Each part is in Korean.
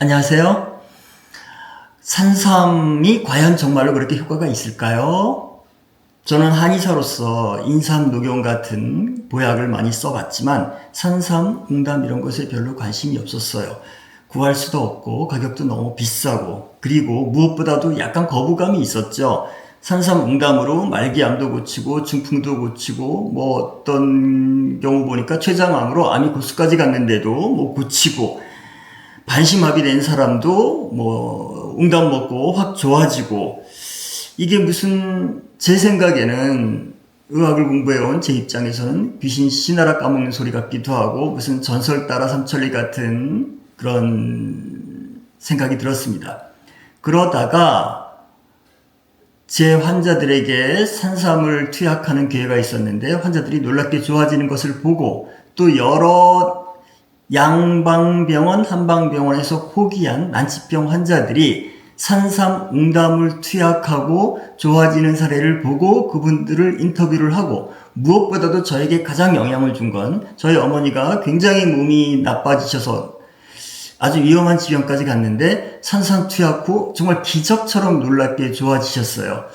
안녕하세요. 산삼이 과연 정말로 그렇게 효과가 있을까요? 저는 한의사로서 인삼, 녹용 같은 보약을 많이 써봤지만 산삼, 웅담 이런 것에 별로 관심이 없었어요. 구할 수도 없고 가격도 너무 비싸고 그리고 무엇보다도 약간 거부감이 있었죠. 산삼, 웅담으로 말기암도 고치고 중풍도 고치고 어떤 경우 보니까 췌장암으로 암이 고수까지 갔는데도 고치고 반심합이 된 사람도 웅담 먹고 확 좋아지고 이게 무슨 제 생각에는 의학을 공부해온 제 입장에서는 귀신 씨나라 까먹는 소리 같기도 하고 무슨 전설 따라 삼천리 같은 그런 생각이 들었습니다. 그러다가 제 환자들에게 산삼을 투약하는 기회가 있었는데 환자들이 놀랍게 좋아지는 것을 보고 또 여러 양방병원, 한방병원에서 호기한 난치병 환자들이 산삼, 웅담을 투약하고 좋아지는 사례를 보고 그분들을 인터뷰를 하고 무엇보다도 저에게 가장 영향을 준 건 저희 어머니가 굉장히 몸이 나빠지셔서 아주 위험한 지경까지 갔는데 산삼 투약 후 정말 기적처럼 놀랍게 좋아지셨어요.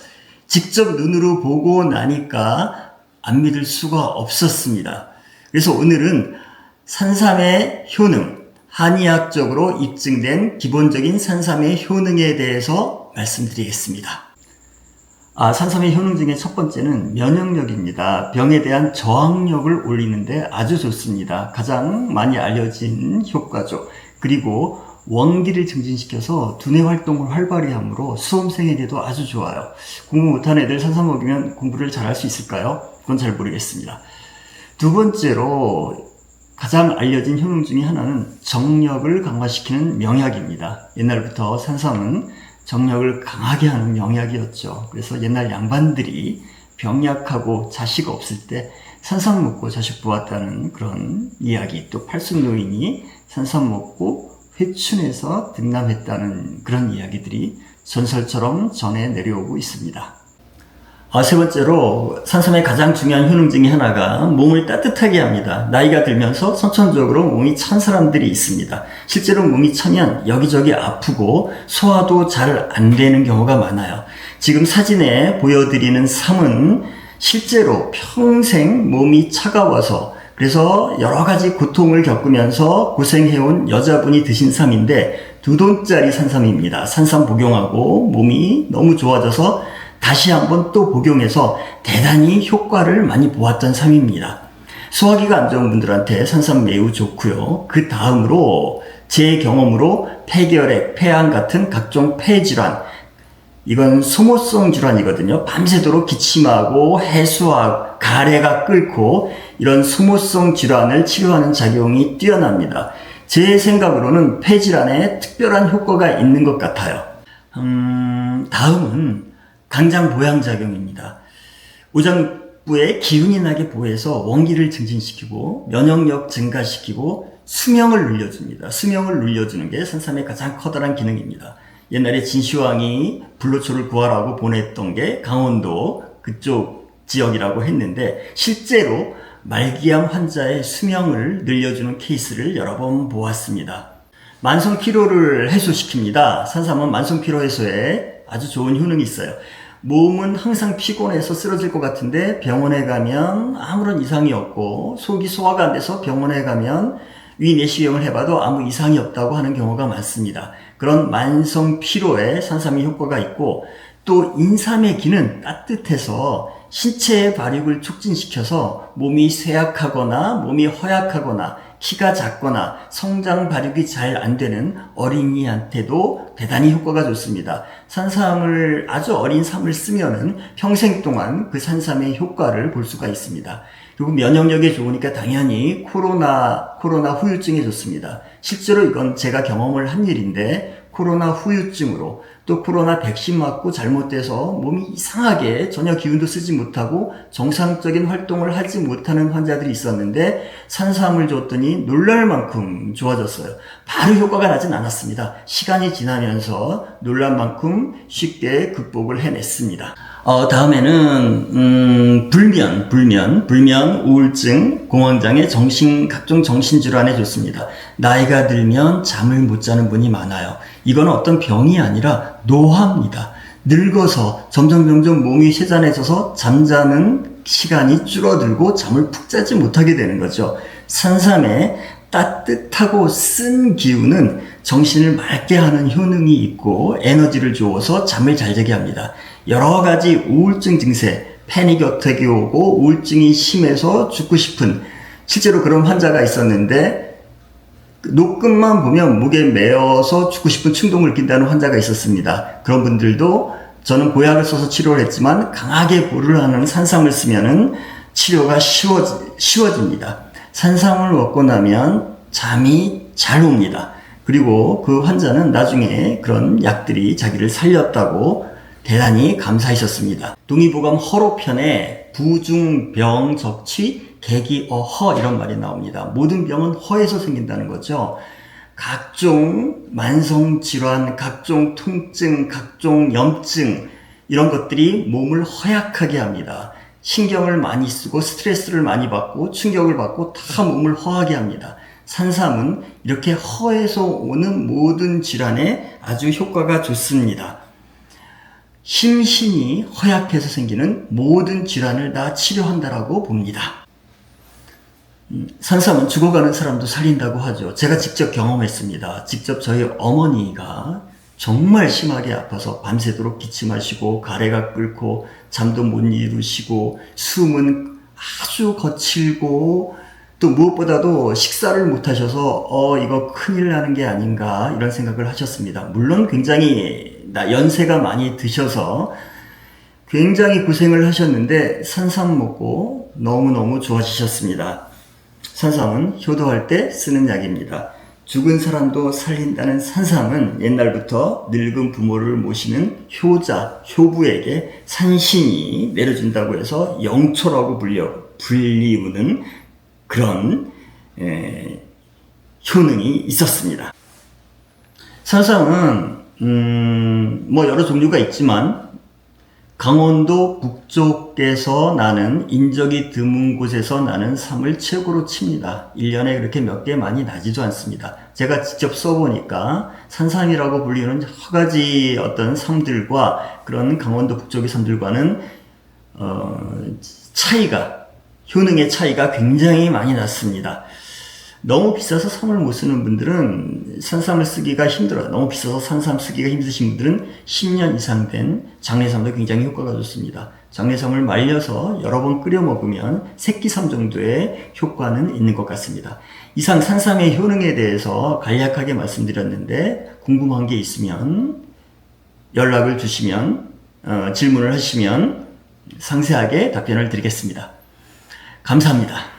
직접 눈으로 보고 나니까 안 믿을 수가 없었습니다. 그래서 오늘은 산삼의 효능, 한의학적으로 입증된 기본적인 산삼의 효능에 대해서 말씀드리겠습니다. 산삼의 효능 중에 첫 번째는 면역력입니다. 병에 대한 저항력을 올리는데 아주 좋습니다. 가장 많이 알려진 효과죠. 그리고 원기를 증진시켜서 두뇌 활동을 활발히 하므로 수험생에게도 아주 좋아요. 공부 못하는 애들 산삼 먹이면 공부를 잘할 수 있을까요? 그건 잘 모르겠습니다. 두 번째로 가장 알려진 효능 중에 하나는 정력을 강화시키는 명약입니다. 옛날부터 산삼은 정력을 강하게 하는 명약이었죠. 그래서 옛날 양반들이 병약하고 자식 없을 때 산삼 먹고 자식 보았다는 그런 이야기, 또 팔순노인이 산삼 먹고 회춘해서 등남했다는 그런 이야기들이 전설처럼 전해 내려오고 있습니다. 세 번째로 산삼의 가장 중요한 효능 중에 하나가 몸을 따뜻하게 합니다. 나이가 들면서 선천적으로 몸이 찬 사람들이 있습니다. 실제로 몸이 차면 여기저기 아프고 소화도 잘 안 되는 경우가 많아요. 지금 사진에 보여드리는 삼은 실제로 평생 몸이 차가워서 그래서 여러 가지 고통을 겪으면서 고생해온 여자분이 드신 삼인데 2돈짜리 산삼입니다. 산삼 복용하고 몸이 너무 좋아져서 다시 한번 또 복용해서 대단히 효과를 많이 보았던 삼입니다. 소화기가 안 좋은 분들한테 산삼 매우 좋고요. 그 다음으로 제 경험으로 폐결핵, 폐암 같은 각종 폐질환, 이건 소모성 질환이거든요. 밤새도록 기침하고 해수하고 가래가 끓고 이런 소모성 질환을 치료하는 작용이 뛰어납니다. 제 생각으로는 폐질환에 특별한 효과가 있는 것 같아요. 다음은 강장 보양작용입니다. 오장부에 기운이 나게 보호해서 원기를 증진시키고 면역력 증가시키고 수명을 늘려줍니다. 수명을 늘려주는 게 산삼의 가장 커다란 기능입니다. 옛날에 진시황이 불로초를 구하라고 보냈던 게 강원도 그쪽 지역이라고 했는데 실제로 말기암 환자의 수명을 늘려주는 케이스를 여러 번 보았습니다. 만성 피로를 해소시킵니다. 산삼은 만성 피로 해소에 아주 좋은 효능이 있어요. 몸은 항상 피곤해서 쓰러질 것 같은데 병원에 가면 아무런 이상이 없고 속이 소화가 안 돼서 병원에 가면 위내시경을 해봐도 아무 이상이 없다고 하는 경우가 많습니다. 그런 만성 피로에 산삼이 효과가 있고 또 인삼의 기는 따뜻해서 신체의 발육을 촉진시켜서 몸이 쇠약하거나 몸이 허약하거나 키가 작거나 성장 발육이 잘 안 되는 어린이한테도 대단히 효과가 좋습니다. 산삼을 아주 어린 삼을 쓰면은 평생 동안 그 산삼의 효과를 볼 수가 있습니다. 그리고 면역력에 좋으니까 당연히 코로나 후유증에 좋습니다. 실제로 이건 제가 경험을 한 일인데 코로나 후유증으로 또 코로나 백신 맞고 잘못돼서 몸이 이상하게 전혀 기운도 쓰지 못하고 정상적인 활동을 하지 못하는 환자들이 있었는데 산삼을 줬더니 놀랄 만큼 좋아졌어요. 바로 효과가 나진 않았습니다. 시간이 지나면서 놀랄 만큼 쉽게 극복을 해냈습니다. 다음에는 불면, 우울증, 공황장애, 각종 정신질환에 좋습니다. 나이가 들면 잠을 못 자는 분이 많아요. 이건 어떤 병이 아니라 노화입니다. 늙어서 점점 몸이 쇠잔해져서 잠자는 시간이 줄어들고 잠을 푹 자지 못하게 되는 거죠. 산삼의 따뜻하고 쓴 기운은 정신을 맑게 하는 효능이 있고 에너지를 주어서 잠을 잘 자게 합니다. 여러 가지 우울증 증세, 패닉 어택이 오고 우울증이 심해서 죽고 싶은 실제로 그런 환자가 있었는데 노끈만 보면 목에 매어서 죽고 싶은 충동을 느낀다는 환자가 있었습니다. 그런 분들도 저는 보약을 써서 치료를 했지만 강하게 보를 하는 산삼을 쓰면은 치료가 쉬워집니다. 산삼을 먹고 나면 잠이 잘 옵니다. 그리고 그 환자는 나중에 그런 약들이 자기를 살렸다고 대단히 감사하셨습니다. 동의보감 허로편에 부중병 적취 계기어허 이런 말이 나옵니다. 모든 병은 허에서 생긴다는 거죠. 각종 만성질환, 각종 통증, 각종 염증 이런 것들이 몸을 허약하게 합니다. 신경을 많이 쓰고 스트레스를 많이 받고 충격을 받고 다 몸을 허하게 합니다. 산삼은 이렇게 허에서 오는 모든 질환에 아주 효과가 좋습니다. 심신이 허약해서 생기는 모든 질환을 다 치료한다라고 봅니다. 산삼은 죽어가는 사람도 살린다고 하죠. 제가 직접 경험했습니다. 직접 저희 어머니가 정말 심하게 아파서 밤새도록 기침하시고 가래가 끓고 잠도 못 이루시고 숨은 아주 거칠고 또 무엇보다도 식사를 못 하셔서 이거 큰일 나는 게 아닌가 이런 생각을 하셨습니다. 물론 굉장히 연세가 많이 드셔서 굉장히 고생을 하셨는데 산삼 먹고 너무너무 좋아지셨습니다. 산삼은 효도할 때 쓰는 약입니다. 죽은 사람도 살린다는 산삼은 옛날부터 늙은 부모를 모시는 효자, 효부에게 산신이 내려준다고 해서 영초라고 불리우는 그런 효능이 있었습니다. 산삼은 여러 종류가 있지만 강원도 북쪽에서 나는 인적이 드문 곳에서 나는 삼을 최고로 칩니다. 1년에 그렇게 몇 개 많이 나지도 않습니다. 제가 직접 써보니까 산삼이라고 불리는 여러 가지 어떤 삼들과 그런 강원도 북쪽의 삼들과는 효능의 차이가 굉장히 많이 났습니다. 너무 비싸서 삼을 못 쓰는 분들은 산삼을 쓰기가 힘들어요. 너무 비싸서 산삼 쓰기가 힘드신 분들은 10년 이상 된 장례삼도 굉장히 효과가 좋습니다. 장례삼을 말려서 여러 번 끓여 먹으면 새끼삼 정도의 효과는 있는 것 같습니다. 이상 산삼의 효능에 대해서 간략하게 말씀드렸는데 궁금한 게 있으면 연락을 주시면 질문을 하시면 상세하게 답변을 드리겠습니다. 감사합니다.